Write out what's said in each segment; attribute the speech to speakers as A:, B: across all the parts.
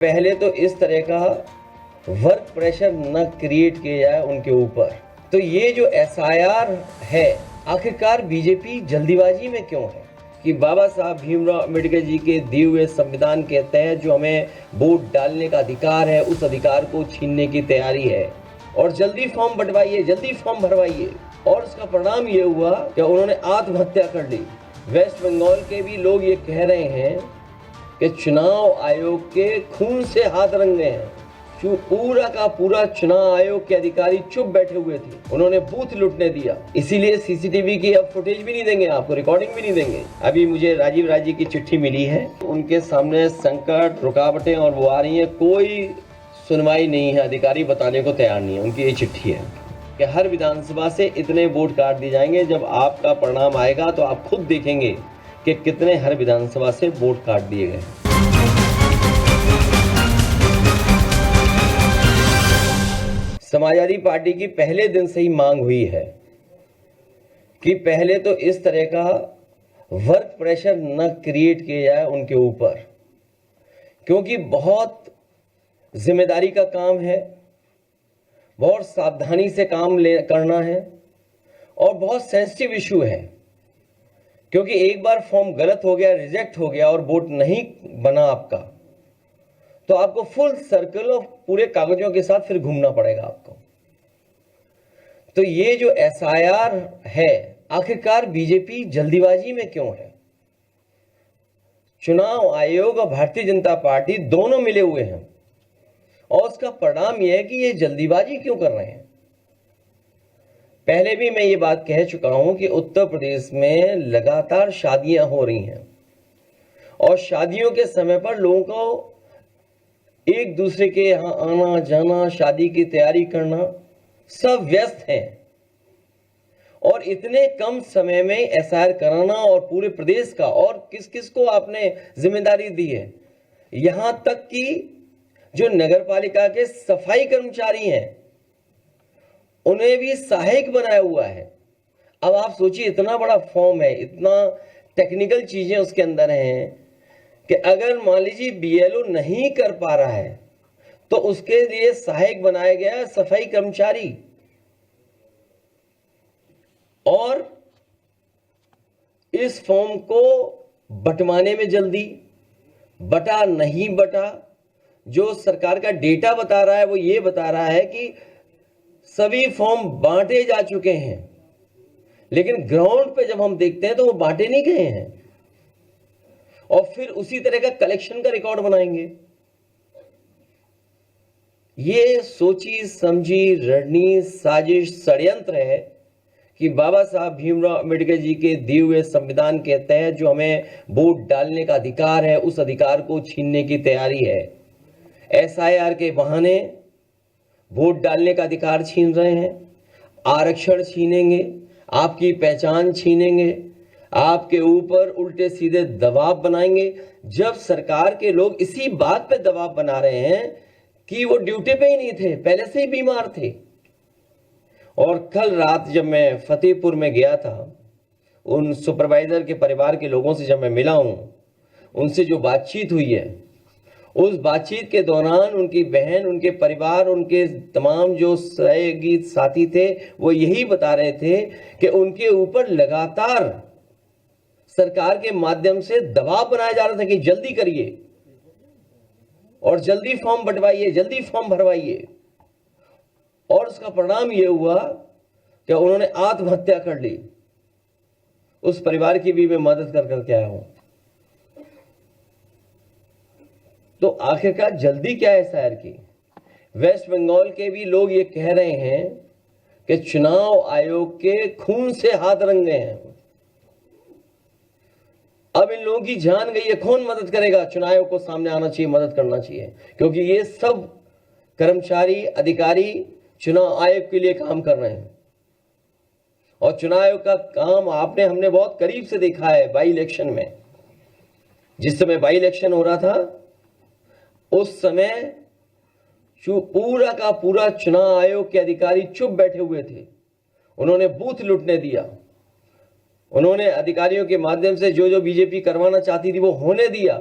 A: पहले तो इस तरह का वर्क प्रेशर न क्रिएट किया जाए उनके ऊपर। तो ये जो एसआईआर है, आखिरकार बीजेपी जल्दीबाजी में क्यों है कि बाबा साहब भीमराव अम्बेडकर जी के दिए हुए संविधान के तहत जो हमें वोट डालने का अधिकार है, उस अधिकार को छीनने की तैयारी है। और जल्दी फॉर्म बंटवाइए, जल्दी फॉर्म भरवाइए। और उसका परिणाम ये हुआ कि उन्होंने आत्महत्या कर ली। वेस्ट बंगाल के भी लोग ये कह रहे हैं कि चुनाव आयोग के खून से हाथ रंगे हैं। पूरा का पूरा चुनाव आयोग के अधिकारी चुप बैठे हुए थे, उन्होंने बूथ लूटने दिया। इसीलिए सीसीटीवी की अब फुटेज भी नहीं देंगे आपको, रिकॉर्डिंग भी नहीं देंगे। अभी मुझे राजीव राय जी की चिट्ठी मिली है, उनके सामने संकट, रुकावटें और वो आ रही है, कोई सुनवाई नहीं है, अधिकारी बताने को तैयार नहीं है। उनकी ये चिट्ठी है कि हर विधानसभा से इतने वोट काट दिए जाएंगे। जब आपका परिणाम आएगा तो आप खुद देखेंगे कि कितने हर विधानसभा से वोट काट दिए गए। समाजवादी पार्टी की पहले दिन से ही मांग हुई है कि पहले तो इस तरह का वर्क प्रेशर न क्रिएट किया जाए उनके ऊपर, क्योंकि बहुत जिम्मेदारी का काम है, बहुत सावधानी से काम करना है और बहुत सेंसिटिव इशू है। क्योंकि एक बार फॉर्म गलत हो गया, रिजेक्ट हो गया और वोट नहीं बना आपका, तो आपको फुल सर्कल ऑफ पूरे कागजों के साथ फिर घूमना पड़ेगा आपको। तो ये जो एसआईआर है, आखिरकार बीजेपी जल्दीबाजी में क्यों है? चुनाव आयोग और भारतीय जनता पार्टी दोनों मिले हुए हैं और उसका परिणाम यह है कि ये जल्दीबाजी क्यों कर रहे हैं। पहले भी मैं ये बात कह चुका हूं कि उत्तर प्रदेश में लगातार शादियां हो रही हैं और शादियों के समय पर लोगों को एक दूसरे के यहां आना जाना, शादी की तैयारी करना, सब व्यस्त हैं। और इतने कम समय में एसआईआर कराना और पूरे प्रदेश का, और किस किस को आपने जिम्मेदारी दी है, यहां तक कि जो नगर पालिका के सफाई कर्मचारी हैं उन्हें भी सहायक बनाया हुआ है। अब आप सोचिए, इतना बड़ा फॉर्म है, इतना टेक्निकल चीजें उसके अंदर हैं कि अगर मान लीजिए बीएलओ नहीं कर पा रहा है तो उसके लिए सहायक बनाया गया सफाई कर्मचारी। और इस फॉर्म को बंटवाने में जल्दी, बटा नहीं बटा। जो सरकार का डेटा बता रहा है वो ये बता रहा है कि सभी फॉर्म बांटे जा चुके हैं, लेकिन ग्राउंड पे जब हम देखते हैं तो वो बांटे नहीं गए हैं। और फिर उसी तरह का कलेक्शन का रिकॉर्ड बनाएंगे। ये सोची समझी रणनीति, साजिश, षड्यंत्र है कि बाबा साहब भीमराव अम्बेडकर जी के दिए हुए संविधान के तहत जो हमें वोट डालने का अधिकार है, उस अधिकार को छीनने की तैयारी है। एसआईआर के बहाने वोट डालने का अधिकार छीन रहे हैं, आरक्षण छीनेंगे, आपकी पहचान छीनेंगे, आपके ऊपर उल्टे सीधे दबाव बनाएंगे। जब सरकार के लोग इसी बात पे दबाव बना रहे हैं कि वो ड्यूटी पे ही नहीं थे, पहले से ही बीमार थे। और कल रात जब मैं फतेहपुर में गया था, उन सुपरवाइजर के परिवार के लोगों से जब मैं मिला हूं, उनसे जो बातचीत हुई है, उस बातचीत के दौरान उनकी बहन, उनके परिवार, उनके तमाम जो सहयोगी साथी थे, वो यही बता रहे थे कि उनके ऊपर लगातार सरकार के माध्यम से दबाव बनाया जा रहा था कि जल्दी करिए और जल्दी फॉर्म बंटवाइए, जल्दी फॉर्म भरवाइए। और उसका परिणाम यह हुआ कि उन्होंने आत्महत्या कर ली। उस परिवार की भी मैं मदद करके आया हूं। तो आखिरकार जल्दी क्या है एसआईआर की? वेस्ट बंगाल के भी लोग ये कह रहे हैं कि चुनाव आयोग के खून से हाथ रंगे हैं। अब इन लोगों की जान गई है, कौन मदद करेगा? चुनाव आयोग को सामने आना चाहिए, मदद करना चाहिए, क्योंकि ये सब कर्मचारी, अधिकारी चुनाव आयोग के लिए काम कर रहे हैं। और चुनाव आयोग का काम हमने बहुत करीब से देखा है बाई इलेक्शन में। जिस समय बाई इलेक्शन हो रहा था उस समय पूरा का पूरा चुनाव आयोग के अधिकारी चुप बैठे हुए थे, उन्होंने बूथ लूटने दिया। उन्होंने अधिकारियों के माध्यम से जो जो बीजेपी करवाना चाहती थी वो होने दिया,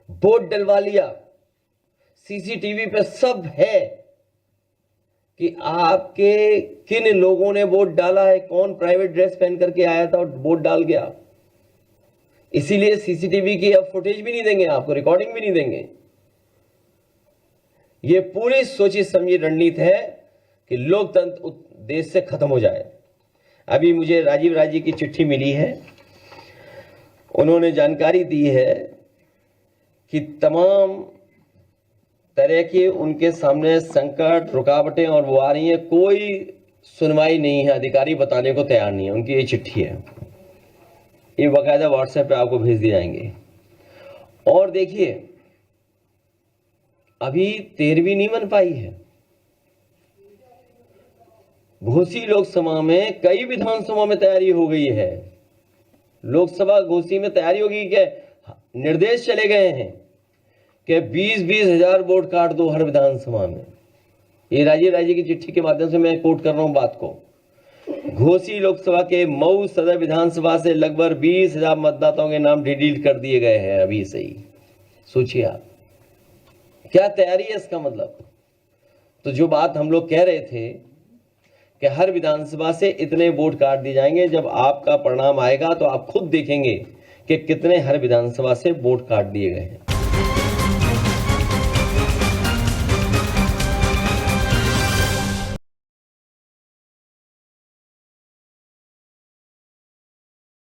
A: वोट डलवा लिया। सीसीटीवी पे सब है कि आपके किन लोगों ने वोट डाला है, कौन प्राइवेट ड्रेस पहन करके आया था और वोट डाल गया। इसीलिए सीसीटीवी की अब फुटेज भी नहीं देंगे आपको, रिकॉर्डिंग भी नहीं देंगे। ये पूरी सोची समझी रणनीति है कि लोकतंत्र देश से खत्म हो जाए। अभी मुझे राजीव राय जी की चिट्ठी मिली है, उन्होंने जानकारी दी है कि तमाम तरह के उनके सामने संकट, रुकावटें और वो आ रही हैं, कोई सुनवाई नहीं है, अधिकारी बताने को तैयार नहीं है। उनकी ये चिट्ठी है, ये बाकायदा व्हाट्सएप पे आपको भेज दिए जाएंगे। और देखिए, अभी 13वीं नहीं बन पाई है। घोसी लोकसभा में कई विधानसभा में तैयारी हो गई है। लोकसभा घोसी में तैयारी होगी कि निर्देश चले गए हैं कि 20-20 हजार वोट काट दो हर विधानसभा में। ये राजीव राय जी की चिट्ठी के माध्यम से मैं कोट कर रहा हूं बात को। घोसी लोकसभा के मऊ सदर विधानसभा से लगभग 20,000 मतदाताओं के नाम डिलीट कर दिए गए हैं अभी से ही। सोचिए आप क्या तैयारी है इसका मतलब। तो जो बात हम लोग कह रहे थे कि हर विधानसभा से इतने वोट काट दिए जाएंगे, जब आपका परिणाम आएगा तो आप खुद देखेंगे कि कितने हर विधानसभा से वोट काट दिए गए हैं।